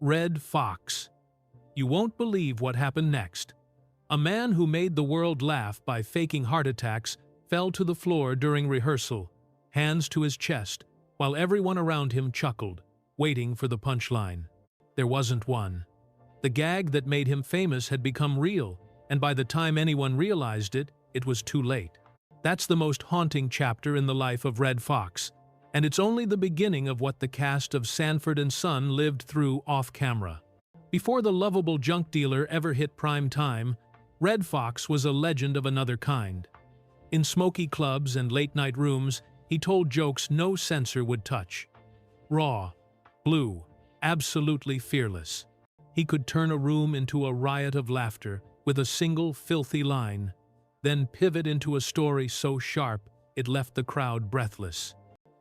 Redd Foxx. You won't believe what happened next. A man who made the world laugh by faking heart attacks fell to the floor during rehearsal, hands to his chest, while everyone around him chuckled, waiting for the punchline. There wasn't one. The gag that made him famous had become real, and by the time anyone realized it, it was too late. That's the most haunting chapter in the life of Redd Foxx, and it's only the beginning of what the cast of Sanford and Son lived through off-camera. Before the lovable junk dealer ever hit prime time, Redd Foxx was a legend of another kind. In smoky clubs and late-night rooms, he told jokes no censor would touch. Raw, blue, absolutely fearless. He could turn a room into a riot of laughter with a single filthy line, then pivot into a story so sharp it left the crowd breathless.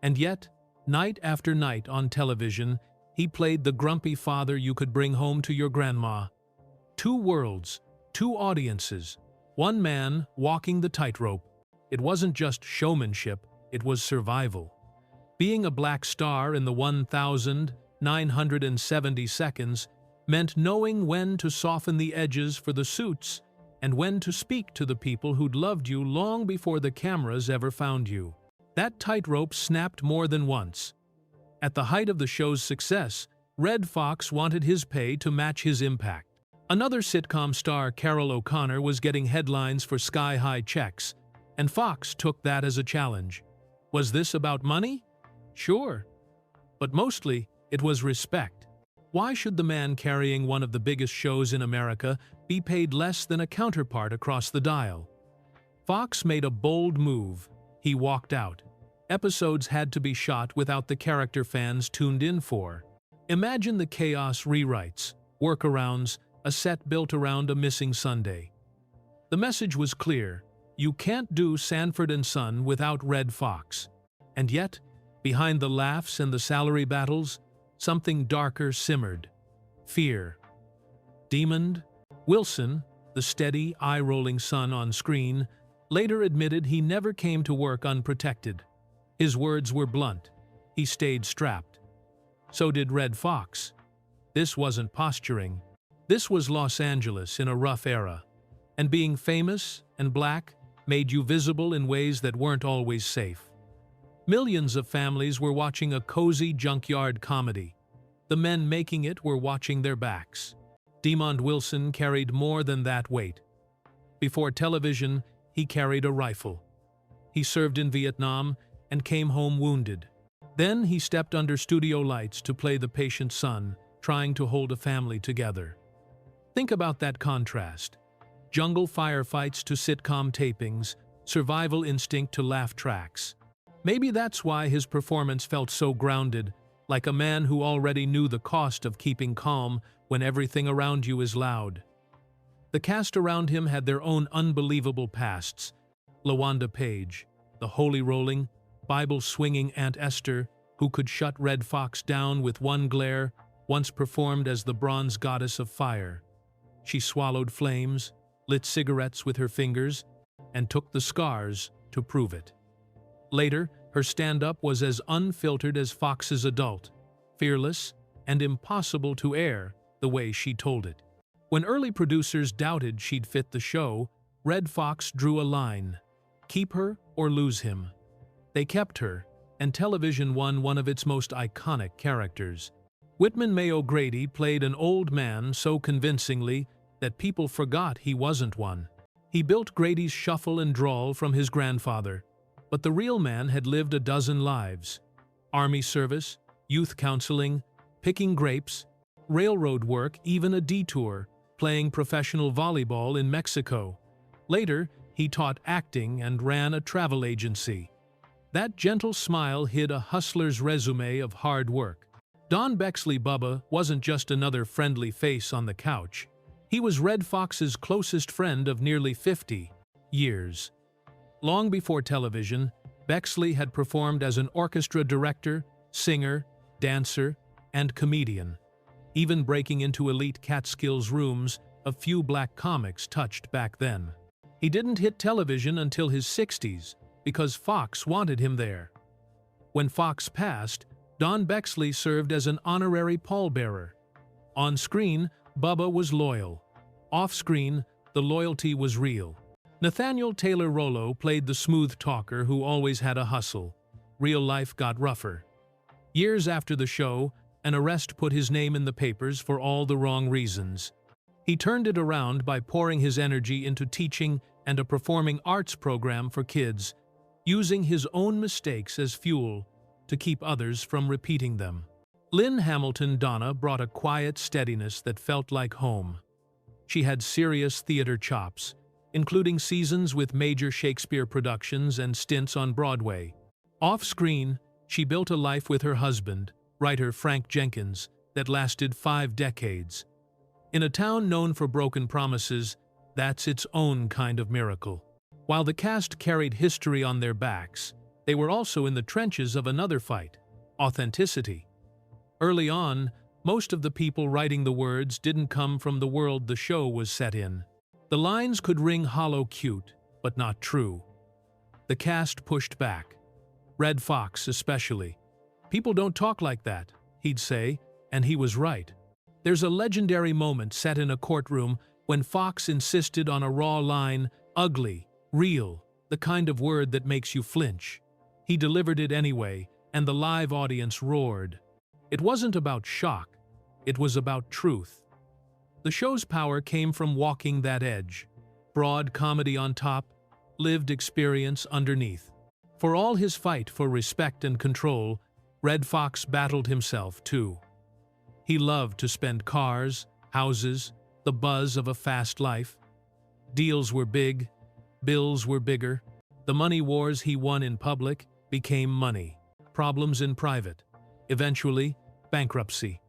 And yet, night after night on television, he played the grumpy father you could bring home to your grandma. Two worlds, two audiences, one man walking the tightrope. It wasn't just showmanship, it was survival. Being a black star in the 1,970 seconds meant knowing when to soften the edges for the suits and when to speak to the people who'd loved you long before the cameras ever found you. That tightrope snapped more than once. At the height of the show's success, Redd Foxx wanted his pay to match his impact. Another sitcom star, Carol O'Connor, was getting headlines for sky-high checks, and Fox took that as a challenge. Was this about money? Sure. But mostly, it was respect. Why should the man carrying one of the biggest shows in America be paid less than a counterpart across the dial? Fox made a bold move. He walked out. Episodes had to be shot without the character fans tuned in for. Imagine the chaos: rewrites, workarounds, a set built around a missing Sunday. The message was clear: you can't do Sanford and Son without Redd Foxx. And yet, behind the laughs and the salary battles, something darker simmered. Fear. Demond Wilson, the steady, eye-rolling son on screen, later admitted he never came to work unprotected. His words were blunt. He stayed strapped. So did Redd Foxx. This wasn't posturing. This was Los Angeles in a rough era. And being famous and black made you visible in ways that weren't always safe. Millions of families were watching a cozy junkyard comedy. The men making it were watching their backs. Demond Wilson carried more than that weight. Before television, he carried a rifle. He served in Vietnam and came home wounded. Then he stepped under studio lights to play the patient son, trying to hold a family together. Think about that contrast. Jungle firefights to sitcom tapings, survival instinct to laugh tracks. Maybe that's why his performance felt so grounded, like a man who already knew the cost of keeping calm when everything around you is loud. The cast around him had their own unbelievable pasts. LaWanda Page, the holy-rolling, Bible-swinging Aunt Esther, who could shut Redd Foxx down with one glare, once performed as the bronze goddess of fire. She swallowed flames, lit cigarettes with her fingers, and took the scars to prove it. Later, her stand-up was as unfiltered as Fox's adult, fearless, and impossible to air the way she told it. When early producers doubted she'd fit the show, Redd Foxx drew a line: keep her or lose him. They kept her, and television won one of its most iconic characters. Whitman Mayo Grady played an old man so convincingly that people forgot he wasn't one. He built Grady's shuffle and drawl from his grandfather, but the real man had lived a dozen lives. Army service, youth counseling, picking grapes, railroad work, even a detour, playing professional volleyball in Mexico. Later, he taught acting and ran a travel agency. That gentle smile hid a hustler's resume of hard work. Don Bexley Bubba wasn't just another friendly face on the couch. He was Redd Foxx's closest friend of nearly 50 years. Long before television, Bexley had performed as an orchestra director, singer, dancer, and comedian, even breaking into elite Catskills rooms a few black comics touched back then. He didn't hit television until his 60s because Fox wanted him there. When Fox passed, Don Bexley served as an honorary pallbearer. On screen, Bubba was loyal. Off-screen, the loyalty was real. Nathaniel Taylor Rollo played the smooth talker who always had a hustle. Real life got rougher. Years after the show, an arrest put his name in the papers for all the wrong reasons. He turned it around by pouring his energy into teaching and a performing arts program for kids, using his own mistakes as fuel to keep others from repeating them. Lynn Hamilton Donna brought a quiet steadiness that felt like home. She had serious theater chops, including seasons with major Shakespeare productions and stints on Broadway. Off-screen, she built a life with her husband, writer Frank Jenkins, that lasted 5 decades. In a town known for broken promises, that's its own kind of miracle. While the cast carried history on their backs, they were also in the trenches of another fight: authenticity. Early on, most of the people writing the words didn't come from the world the show was set in. The lines could ring hollow cute, but not true. The cast pushed back. Redd Foxx especially. "People don't talk like that," he'd say, and he was right. There's a legendary moment set in a courtroom when Foxx insisted on a raw line, ugly, real, the kind of word that makes you flinch. He delivered it anyway, and the live audience roared. It wasn't about shock, it was about truth. The show's power came from walking that edge. Broad comedy on top, lived experience underneath. For all his fight for respect and control, Redd Foxx battled himself too. He loved to spend cars, houses, the buzz of a fast life. Deals were big, bills were bigger. The money wars he won in public became money. Problems in private. Eventually, bankruptcy.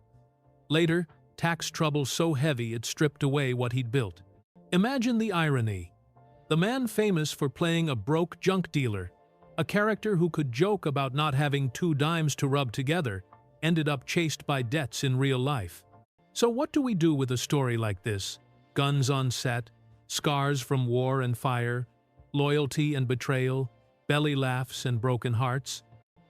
Later, tax trouble so heavy it stripped away what he'd built. Imagine the irony. The man famous for playing a broke junk dealer, a character who could joke about not having 2 dimes to rub together, ended up chased by debts in real life. So what do we do with a story like this? Guns on set, scars from war and fire, loyalty and betrayal, belly laughs and broken hearts.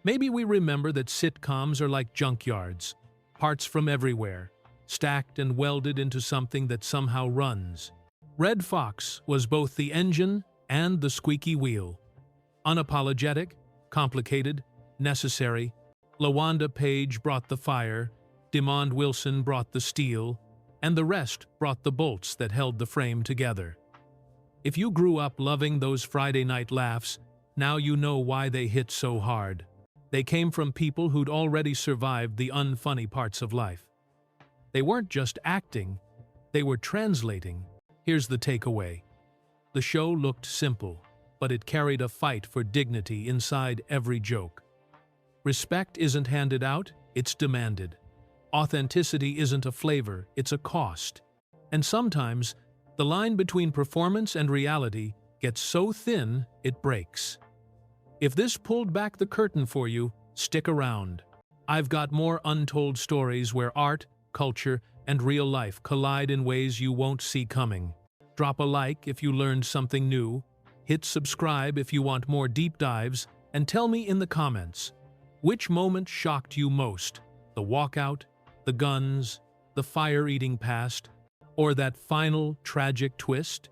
Maybe we remember that sitcoms are like junkyards, parts from everywhere, stacked and welded into something that somehow runs. Redd Foxx was both the engine and the squeaky wheel. Unapologetic, complicated, necessary. LaWanda Page brought the fire, Demond Wilson brought the steel, and the rest brought the bolts that held the frame together. If you grew up loving those Friday night laughs, now you know why they hit so hard. They came from people who'd already survived the unfunny parts of life. They weren't just acting, they were translating. Here's the takeaway. The show looked simple, but it carried a fight for dignity inside every joke. Respect isn't handed out, it's demanded. Authenticity isn't a flavor, it's a cost. And sometimes, the line between performance and reality gets so thin, it breaks. If this pulled back the curtain for you, stick around. I've got more untold stories where art, culture, and real life collide in ways you won't see coming. Drop a like if you learned something new, hit subscribe if you want more deep dives, and tell me in the comments, which moment shocked you most? The walkout, the guns, the fire-eating past, or that final tragic twist?